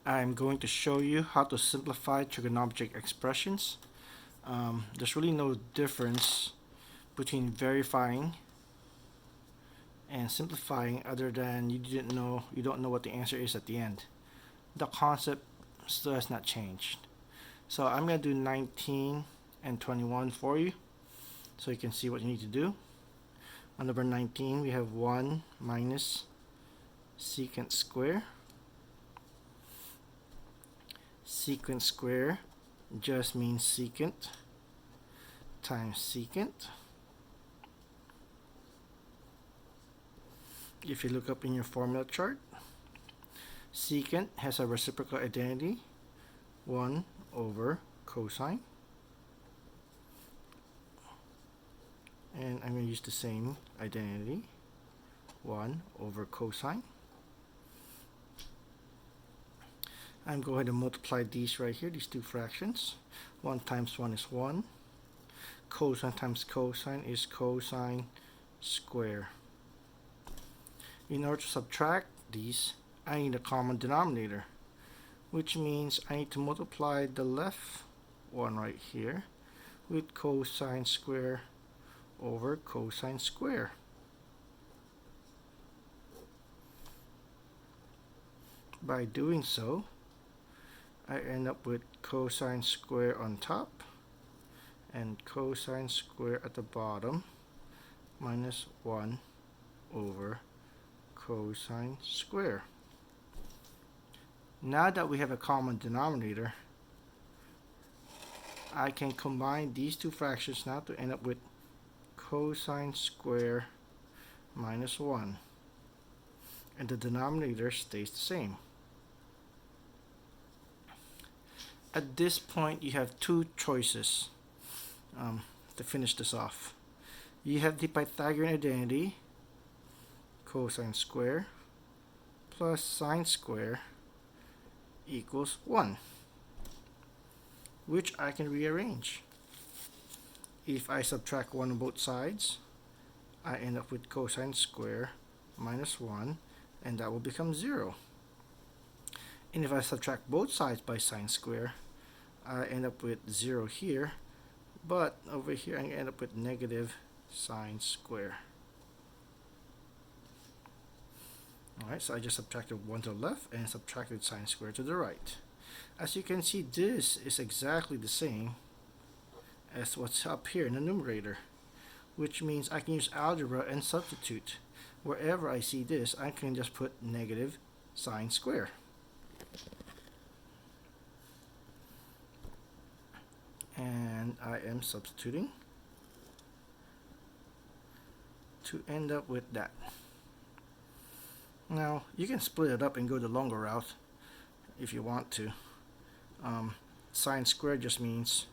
I'm going to show you how to simplify trigonometric expressions. There's really no difference between verifying and simplifying other than you don't know what the answer is at the end. The concept still has not changed. So I'm going to do 19 and 21 for you so you can see what you need to do. On number 19 we have 1 minus secant square. Secant square just means secant times secant. If you look up in your formula chart, secant has a reciprocal identity 1 over cosine, and I'm going to use the same identity 1 over cosine. I'm going to multiply these right here, these two fractions. 1 times 1 is 1. Cosine times cosine is cosine square. In order to subtract these, I need a common denominator, which means I need to multiply the left one right here with cosine square over cosine square. By doing so, I end up with cosine square on top and cosine square at the bottom minus 1 over cosine square. Now that we have a common denominator, I can combine these two fractions now to end up with cosine square minus 1, and the denominator stays the same. At this point you have two choices to finish this off. You have the Pythagorean identity cosine square plus sine square equals 1, which I can rearrange. If I subtract 1 on both sides, I end up with cosine square minus 1, and that will become 0. And if I subtract both sides by sine square, I end up with 0 here, but over here I end up with negative sine square. Alright, so I just subtracted 1 to the left and subtracted sine square to the right. As you can see, this is exactly the same as what's up here in the numerator, which means I can use algebra and substitute. Wherever I see this, I can just put negative sine square. And I am substituting to end up with that. Now you can split it up and go the longer route if you want to. Sine squared just means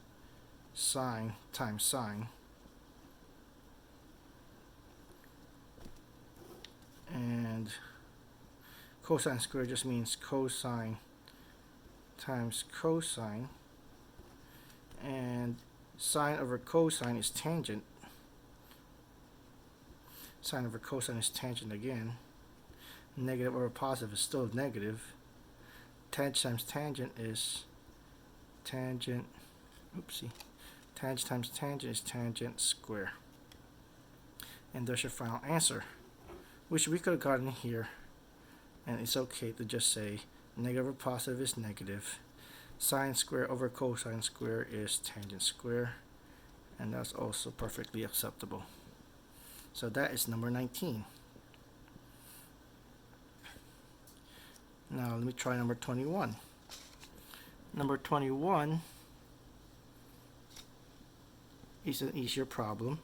sine times sine, and cosine squared just means cosine times cosine, and sine over cosine is tangent. Sine over cosine is tangent again. Negative over positive is still negative. Tangent times tangent is tangent. Oopsie. Tangent times tangent is tangent square. And there's your final answer, which we could have gotten here. And it's okay to just say negative over positive is negative. Sine square over cosine square is tangent square, and that's also perfectly acceptable. So that is number 19. Now let me try number 21. Number 21 is an easier problem.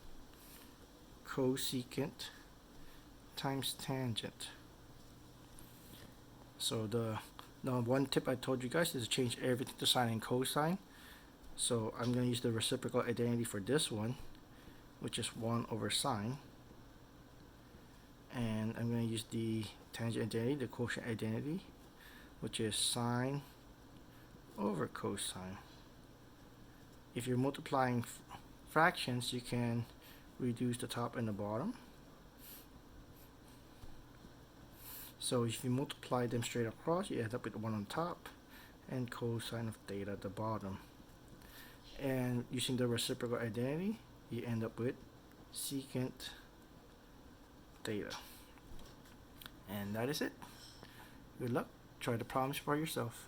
Cosecant times tangent. So the one tip I told you guys is to change everything to sine and cosine. So I'm going to use the reciprocal identity for this one, which is 1 over sine. And I'm going to use the tangent identity, the quotient identity, which is sine over cosine. If you're multiplying fractions, you can reduce the top and the bottom. So if you multiply them straight across, you end up with 1 on top and cosine of theta at the bottom. And using the reciprocal identity, you end up with secant theta. And that is it. Good luck. Try the problems for yourself.